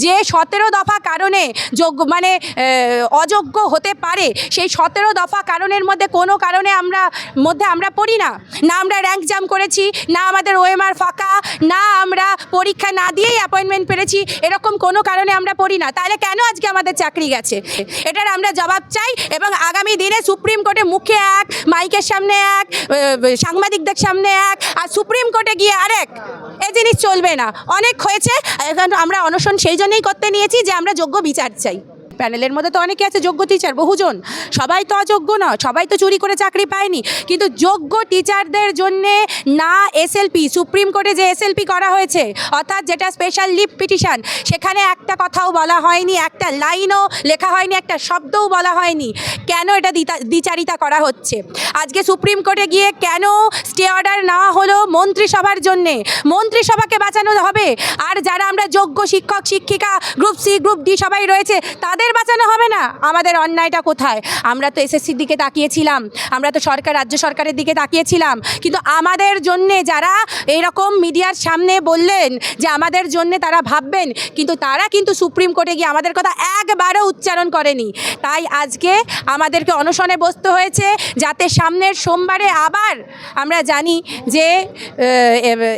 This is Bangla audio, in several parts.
যে 17 দফা কারণে যোগ্য মানে অযোগ্য হতে পারে, সেই 17 দফা কারণের মধ্যে কোনো কারণে আমরা পড়ি না। না আমরা র্যাঙ্ক জাম করেছি, না আমাদের ওএমআর ফাঁকা, না আমরা পরীক্ষা না দিয়েই অ্যাপয়েন্টমেন্ট পেরেছি, এরকম কোনো কারণে আমরা পড়ি না। তাহলে কেন আজকে আমাদের চাকরি গেছে? এটার আমরা জবাব চাই। এবং আগামী দিনে সুপ্রিম কোর্টে মুখে এক, মাইকের সামনে এক, সাংবাদিকদের সামনে এক, আর সুপ্রিম কোর্টে গিয়ে আরেক, এই জিনিস চলবে না। অনেক হয়েছে। এখন আমরা অনশন সেই জন্যই করতে নিয়েছি যে আমরা যোগ্য বিচার চাই। প্যানেলের মধ্যে তো অনেকে আছে যোগ্য টিচার, বহুজন, সবাই তো অযোগ্য নয়, সবাই তো চুরি করে চাকরি পায়নি। কিন্তু যোগ্য টিচারদের জন্যে না এসএলপি, সুপ্রিম কোর্টে যে এসএলপি করা হয়েছে, অর্থাৎ যেটা স্পেশাল লিভ পিটিশন, সেখানে একটা কথাও বলা হয়নি, একটা লাইনও লেখা হয়নি, একটা শব্দও বলা হয়নি। কেন এটা দ্বিচারিতা করা হচ্ছে? আজকে সুপ্রিম কোর্টে গিয়ে কেন স্টে অর্ডার নেওয়া হলো মন্ত্রিসভার জন্যে? মন্ত্রিসভাকে বাঁচানো হবে, আর যারা আমরা যোগ্য শিক্ষক শিক্ষিকা গ্রুপ সি গ্রুপ ডি সবাই রয়েছে তাদের বাঁচানো হবে না? আমাদের অন্যায়টা কোথায়? আমরা তো এসএসসির দিকে তাকিয়েছিলাম, আমরা তো রাজ্য সরকারের দিকে তাকিয়েছিলাম, কিন্তু আমাদের জন্যে যারা এইরকম মিডিয়ার সামনে বললেন যে আমাদের জন্যে তারা ভাববেন, কিন্তু তারা কিন্তু সুপ্রিম কোর্টে গিয়ে আমাদের কথা একবারও উচ্চারণ করেনি। তাই আজকে আমাদেরকে অনশনে বসতে হয়েছে, যাতে সামনের সোমবারে আবার আমরা জানি যে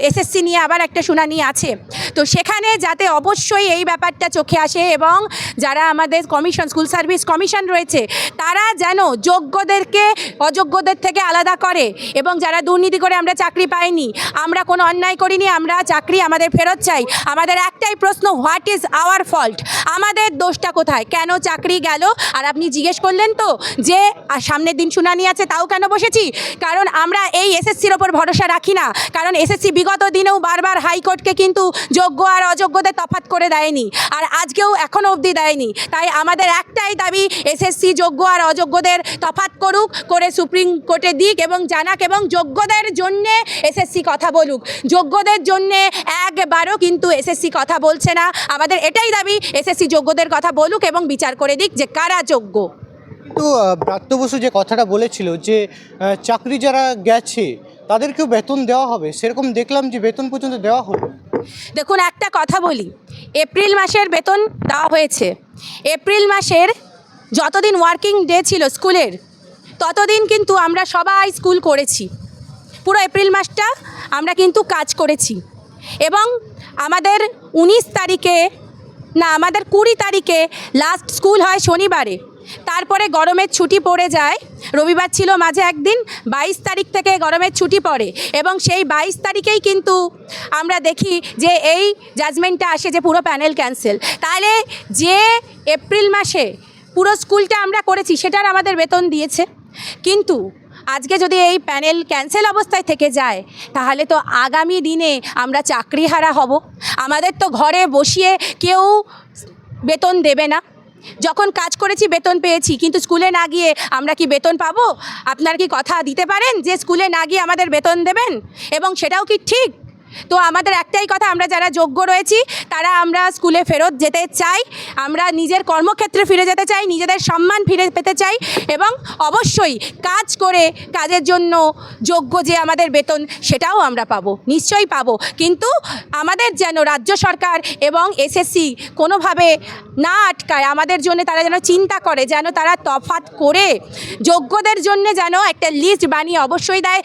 এসএসসি নিয়ে আবার একটা শুনানি আছে, তো সেখানে যাতে অবশ্যই এই ব্যাপারটা চোখে আসে, এবং যারা আমাদের কমিশন, স্কুল সার্ভিস কমিশন রয়েছে, তারা যেন যোগ্যদেরকে অযোগ্যদের থেকে আলাদা করে, এবং যারা দুর্নীতি করে আমরা চাকরি পাইনি, আমরা কোনো অন্যায় করিনি, আমরা চাকরি আমাদের ফেরত চাই। আমাদের একটাই প্রশ্ন, হোয়াট ইজ আওয়ার ফল্ট? আমাদের দোষটা কোথায়? কেন চাকরি গেল? আর আপনি জিজ্ঞেস করলেন তো যে সামনের দিন শুনানি আছে, তাও কেন বসেছি? কারণ আমরা এই এসএসসির ওপর ভরসা রাখি না, কারণ এসএসসি বিগত দিনেও বারবার হাইকোর্টকে কিন্তু যোগ্য আর অযোগ্যদের তফাৎ করে দেয়নি, আর আজকেও এখনও অবধি দেয়নি। তাই আমাদের একটাই দাবি, এসএসসি যোগ্য আর অযোগ্যদের তফাৎ করুক, করে সুপ্রিম কোর্টে দিক এবং জানাক, এবং যোগ্যদের জন্যে এসএসসি কথা বলুক। যোগ্যদের জন্যে একবারও কিন্তু এসএসসি কথা বলছে না। আমাদের এটাই দাবি, এসএসসি যোগ্যদের কথা বলুক এবং বিচার করে দিক যে কারা যোগ্য। কিন্তু ব্রাত্য বসু যে কথাটা বলেছিল যে চাকরি যারা গেছে তাদেরকেও বেতন দেওয়া হবে, সেরকম দেখলাম যে বেতন পর্যন্ত দেওয়া হলো। দেখুন, একটা কথা বলি, এপ্রিল মাসের বেতন দেওয়া হয়েছে। এপ্রিল মাসের যতদিন ওয়ার্কিং ডে ছিল স্কুলের, ততদিন কিন্তু আমরা সবাই স্কুল করেছি, পুরো এপ্রিল মাসটা আমরা কিন্তু কাজ করেছি। এবং আমাদের 19 তারিখে না, আমাদের 20 তারিখে লাস্ট স্কুল হয় শনিবারে, তারপরে গরমের ছুটি পড়ে যায়, রবিবার ছিল মাঝে একদিন, 22 তারিখ থেকে গরমের ছুটি পড়ে, এবং সেই 22 তারিখেই কিন্তু আমরা দেখি যে এই জাজমেন্টটা আসে যে পুরো প্যানেল ক্যান্সেল। তাহলে যে এপ্রিল মাসে পুরো স্কুলটা আমরা করেছি সেটার আমাদের বেতন দিয়েছে, কিন্তু আজকে যদি এই প্যানেল ক্যান্সেল অবস্থায় থেকে যায়, তাহলে তো আগামী দিনে আমরা চাকরিহারা হব। আমাদের তো ঘরে বসিয়ে কেউ বেতন দেবে না। যখন কাজ করেছি বেতন পেয়েছি, কিন্তু স্কুলে না গিয়ে আমরা কি বেতন পাবো? আপনারা কি কথা দিতে পারেন যে স্কুলে না গিয়ে আমাদের বেতন দেবেন? এবং সেটাও কি ঠিক? তো আমাদের একটাই কথা, আমরা যারা যোগ্য রয়েছি তারা আমরা স্কুলে ফেরত যেতে চাই, আমরা নিজের কর্মক্ষেত্রে ফিরে যেতে চাই, নিজেদের সম্মান ফিরে পেতে চাই, এবং অবশ্যই কাজ করে কাজের জন্য যোগ্য যে আমাদের বেতন সেটাও আমরা পাবো, নিশ্চয়ই পাবো। কিন্তু আমাদের যেন রাজ্য সরকার এবং এসএসসি কোনোভাবে না আটকায়, আমাদের জন্য তারা যেন চিন্তা করে, যেন তারা তফাৎ করে যোগ্যদের জন্য যেন একটা লিস্ট বানিয়ে অবশ্যই দেয়।